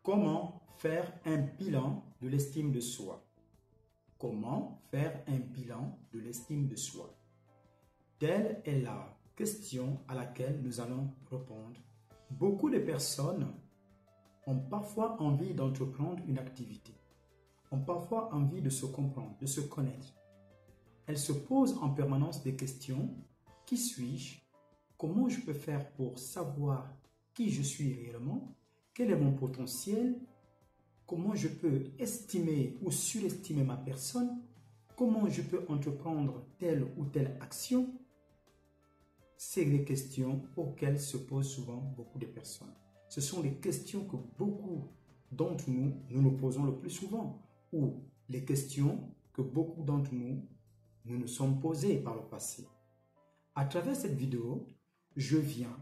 Comment faire un bilan de l'estime de soi? Comment faire un bilan de l'estime de soi? Telle est la question à laquelle nous allons répondre. Beaucoup de personnes ont parfois envie d'entreprendre une activité, ont parfois envie de se comprendre, de se connaître. Elles se posent en permanence des questions. Qui suis-je? Comment je peux faire pour savoir qui je suis réellement? Quel est mon potentiel? Comment je peux estimer ou surestimer ma personne? Comment je peux entreprendre telle ou telle action? C'est des questions auxquelles se posent souvent beaucoup de personnes. Ce sont les questions que beaucoup d'entre nous nous posons le plus souvent, ou les questions que beaucoup d'entre nous nous sommes posées par le passé. À travers cette vidéo, je viens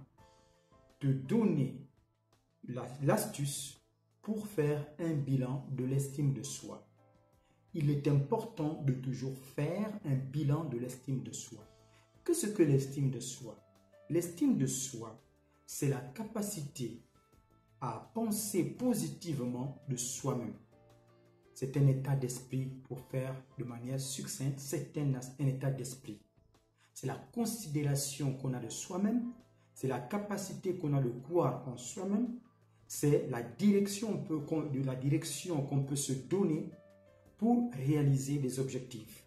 te donner l'astuce pour faire un bilan de l'estime de soi. Il est important de toujours faire un bilan de l'estime de soi. Qu'est-ce que l'estime de soi? L'estime de soi, c'est la capacité à penser positivement de soi-même. C'est un état d'esprit, pour faire de manière succincte, c'est un état d'esprit. C'est la considération qu'on a de soi-même, c'est la capacité qu'on a de croire en soi-même, c'est la direction qu'on peut se donner pour réaliser des objectifs.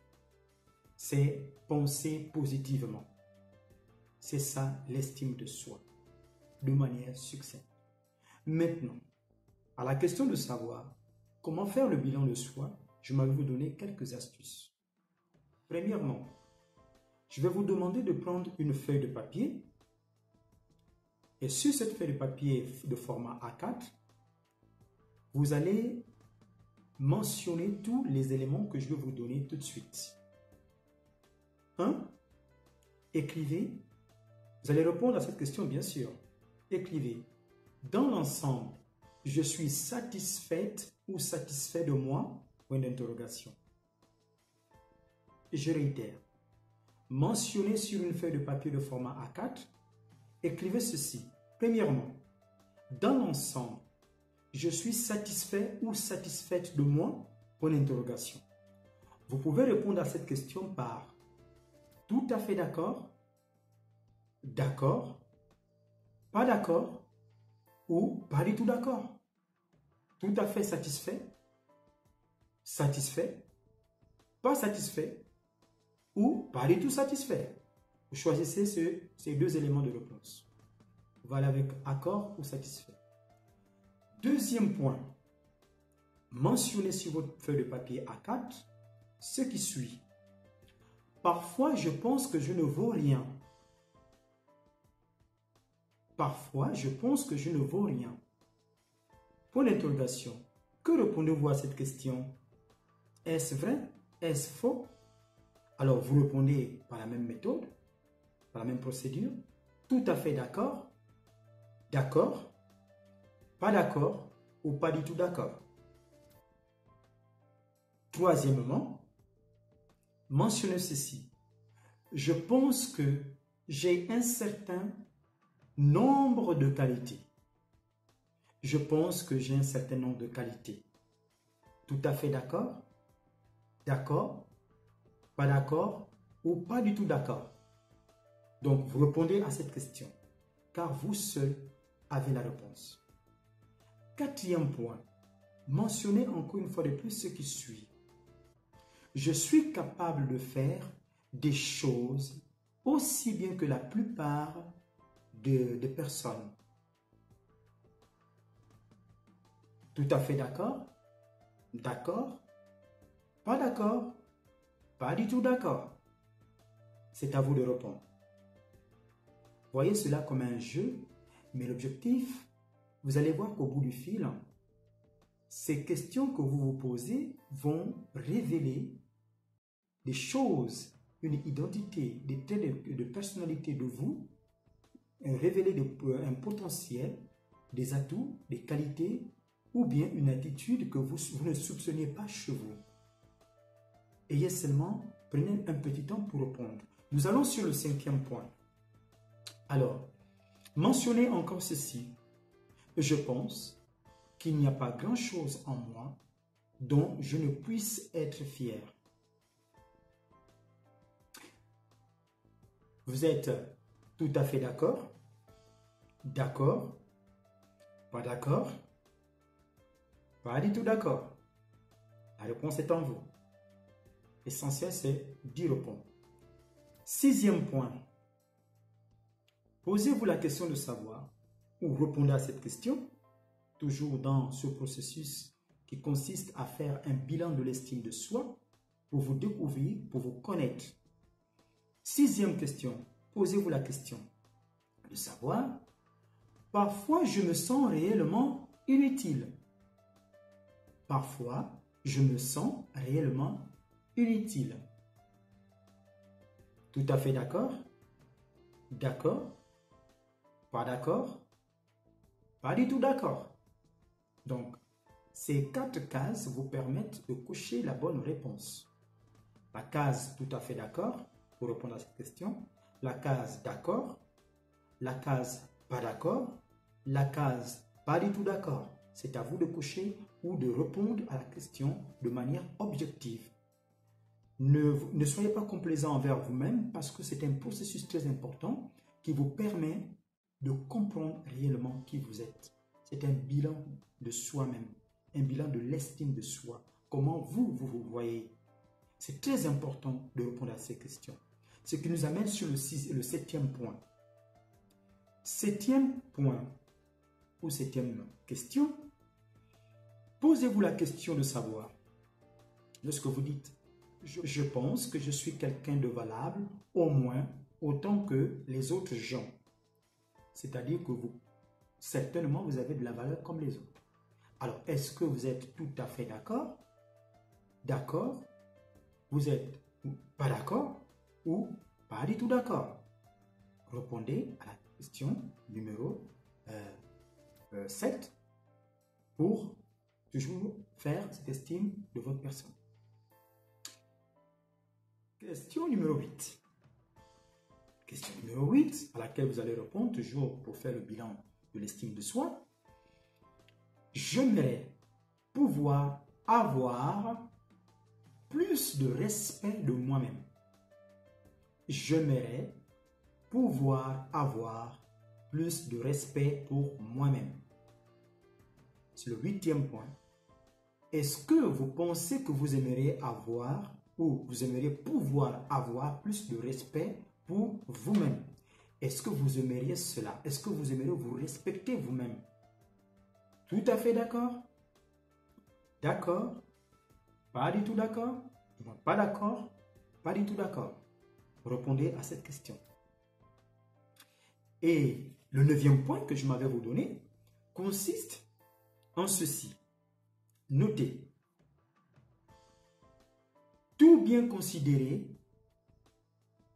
C'est penser positivement. C'est ça l'estime de soi, de manière succincte. Maintenant, à la question de savoir comment faire le bilan de soi, je vais vous donner quelques astuces. Premièrement, je vais vous demander de prendre une feuille de papier. Et sur cette feuille de papier de format A4, vous allez mentionner tous les éléments que je vais vous donner tout de suite. 1. Écrivez. Vous allez répondre à cette question, bien sûr. Écrivez. Dans l'ensemble, je suis satisfaite ou satisfait de moi? Point d'interrogation. Je réitère. Mentionnez sur une feuille de papier de format A4. Écrivez ceci. Premièrement, dans l'ensemble, je suis satisfait ou satisfaite de moi? Point d'interrogation. Vous pouvez répondre à cette question par tout à fait d'accord, d'accord, pas d'accord ou pas du tout d'accord. Tout à fait satisfait, satisfait, pas satisfait ou pas du tout satisfait. Vous choisissez ces deux éléments de réponse. Vous allez avec accord ou satisfait. Deuxième point, mentionnez sur votre feuille de papier A4 ce qui suit. Parfois, je pense que je ne vaux rien. Parfois, je pense que je ne vaux rien. Pour l'interrogation, que répondez-vous à cette question? Est-ce vrai? Est-ce faux? Alors, vous répondez par la même méthode, par la même procédure. Tout à fait d'accord, d'accord, pas d'accord ou pas du tout d'accord. Troisièmement, mentionnez ceci. Je pense que j'ai un certain nombre de qualités. Je pense que j'ai un certain nombre de qualités. Tout à fait d'accord, d'accord, pas d'accord ou pas du tout d'accord. Donc, vous répondez à cette question, car vous seul avez la réponse. Quatrième point, mentionnez encore une fois de plus ce qui suit. Je suis capable de faire des choses aussi bien que la plupart des personnes. Tout à fait d'accord, d'accord, pas d'accord, pas du tout d'accord. C'est à vous de répondre. Voyez cela comme un jeu, mais l'objectif, vous allez voir qu'au bout du fil, ces questions que vous vous posez vont révéler des choses, une identité, des traits de personnalité de vous, révéler un potentiel, des atouts, des qualités, ou bien une attitude que vous ne soupçonniez pas chez vous. Ayez seulement, prenez un petit temps pour répondre. Nous allons sur le cinquième point. Alors, mentionnez encore ceci. Je pense qu'il n'y a pas grand-chose en moi dont je ne puisse être fier. Vous êtes tout à fait d'accord? D'accord? Pas d'accord? Pas du tout d'accord. La réponse est en vous. L'essentiel, c'est d'y répondre. 6e point. Posez-vous la question de savoir ou répondez à cette question, toujours dans ce processus qui consiste à faire un bilan de l'estime de soi pour vous découvrir, pour vous connaître. 6e question. Posez-vous la question de savoir, parfois je me sens réellement inutile. Parfois, je me sens réellement inutile. Tout à fait d'accord? D'accord? Pas d'accord? Pas du tout d'accord. Donc, ces 4 cases vous permettent de cocher la bonne réponse. La case tout à fait d'accord pour répondre à cette question. La case d'accord. La case pas d'accord. La case pas du tout d'accord. C'est à vous de cocher ou de répondre à la question de manière objective. Ne soyez pas complaisant envers vous-même parce que c'est un processus très important qui vous permet de comprendre réellement qui vous êtes. C'est un bilan de soi-même, un bilan de l'estime de soi. Comment vous voyez. C'est très important de répondre à ces questions. Ce qui nous amène sur le 7e point. 7e point ou 7e question. Posez-vous la question de savoir, lorsque vous dites je pense que je suis quelqu'un de valable, au moins autant que les autres gens. C'est-à-dire que certainement, vous avez de la valeur comme les autres. Alors, est-ce que vous êtes tout à fait d'accord? D'accord? Vous êtes pas d'accord? Ou pas du tout d'accord? Répondez à la question numéro 7 pour toujours faire cette estime de votre personne. Question numéro 8. Question numéro 8, à laquelle vous allez répondre toujours pour faire le bilan de l'estime de soi. J'aimerais pouvoir avoir plus de respect de moi-même. J'aimerais pouvoir avoir plus de respect pour moi-même. C'est le 8e point. Est-ce que vous pensez que vous aimeriez avoir ou vous aimeriez pouvoir avoir plus de respect pour vous-même? Est-ce que vous aimeriez cela? Est-ce que vous aimeriez vous respecter vous-même? Tout à fait d'accord? D'accord? Pas du tout d'accord? Pas d'accord? Pas du tout d'accord? Répondez à cette question. Et le 9e point que je m'avais vous donné consiste en ceci. Notez. Tout bien considéré,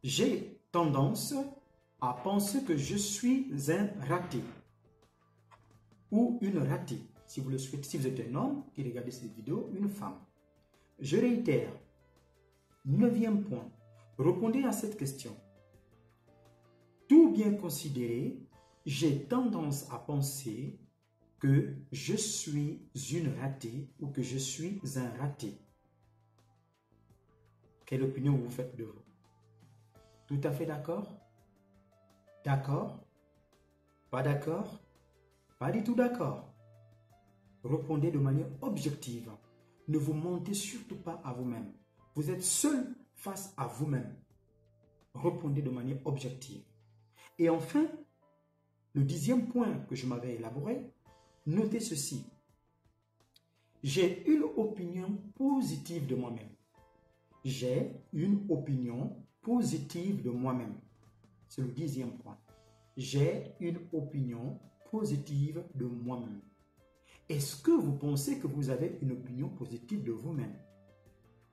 j'ai tendance à penser que je suis un raté ou une ratée. Si vous le souhaitez, si vous êtes un homme qui regarde cette vidéo, une femme. Je réitère. 9e point. Répondez à cette question. Tout bien considéré, j'ai tendance à penser que je suis une ratée ou que je suis un raté. Quelle opinion vous faites de vous? Tout à fait d'accord? D'accord? Pas d'accord? Pas du tout d'accord. Répondez de manière objective. Ne vous mentez surtout pas à vous-même. Vous êtes seul face à vous-même. Répondez de manière objective. Et enfin, le 10e point que je m'avais élaboré, notez ceci. J'ai une opinion positive de moi-même. J'ai une opinion positive de moi-même. C'est le 10e point. J'ai une opinion positive de moi-même. Est-ce que vous pensez que vous avez une opinion positive de vous-même?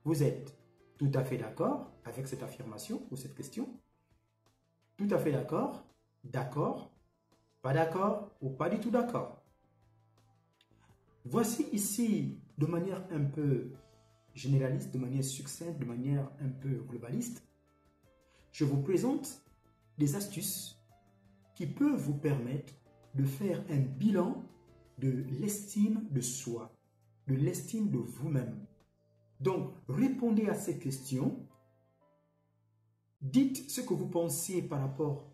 Vous êtes tout à fait d'accord avec cette affirmation ou cette question? Tout à fait d'accord? D'accord? Pas d'accord ou pas du tout d'accord? Voici ici, de manière un peu généraliste, de manière succincte, de manière un peu globaliste, je vous présente des astuces qui peuvent vous permettre de faire un bilan de l'estime de soi, de l'estime de vous-même. Donc, répondez à ces questions. Dites ce que vous pensez par rapport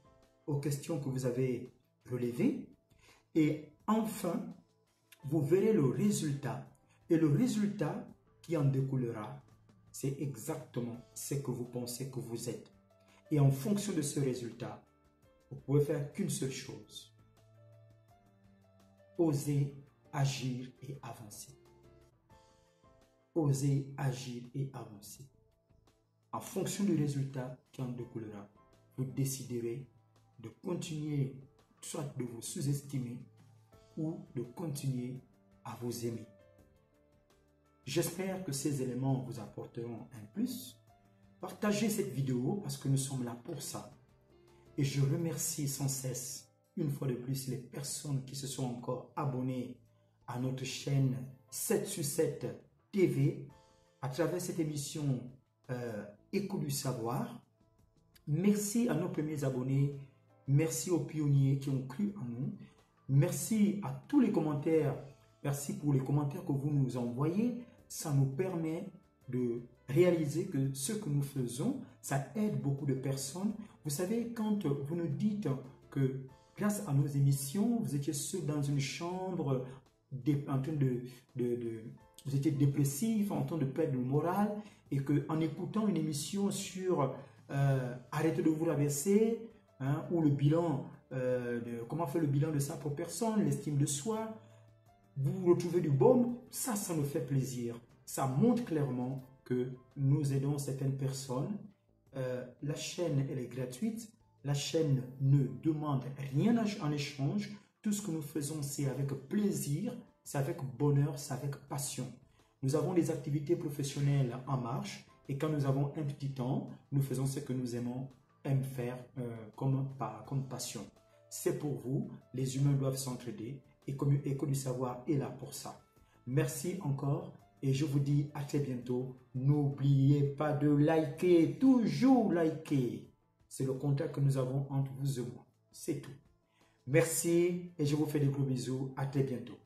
aux questions que vous avez relevées. Et enfin, vous verrez le résultat. Et le résultat qui en découlera, c'est exactement ce que vous pensez que vous êtes. Et en fonction de ce résultat, vous pouvez faire qu'une seule chose. Oser agir et avancer. Oser agir et avancer. En fonction du résultat qui en découlera, vous déciderez de continuer, soit de vous sous-estimer ou de continuer à vous aimer. J'espère que ces éléments vous apporteront un plus. Partagez cette vidéo parce que nous sommes là pour ça. Et je remercie sans cesse, une fois de plus, les personnes qui se sont encore abonnées à notre chaîne 7 sur 7 TV à travers cette émission Écho du savoir. Merci à nos premiers abonnés. Merci aux pionniers qui ont cru en nous. Merci à tous les commentaires. Merci pour les commentaires que vous nous envoyez. Ça nous permet de réaliser que ce que nous faisons, ça aide beaucoup de personnes. Vous savez, quand vous nous dites que grâce à nos émissions, vous étiez seul dans une chambre, en train vous étiez dépressif, en train de perdre le moral, et qu'en écoutant une émission sur arrêtez de vous rabaisser, ou le bilan, comment faire le bilan de sa propre personne, l'estime de soi, vous retrouvez du baume, ça nous fait plaisir. Ça montre clairement que nous aidons certaines personnes. La chaîne, elle est gratuite. La chaîne ne demande rien en échange. Tout ce que nous faisons, c'est avec plaisir, c'est avec bonheur, c'est avec passion. Nous avons des activités professionnelles en marche et quand nous avons un petit temps, nous faisons ce que nous aimons faire comme passion. C'est pour vous, les humains doivent s'entraider et comme Écho du savoir est là pour ça. Merci encore et je vous dis à très bientôt. N'oubliez pas de liker, toujours liker. C'est le contact que nous avons entre vous et moi. C'est tout. Merci et je vous fais des gros bisous. À très bientôt.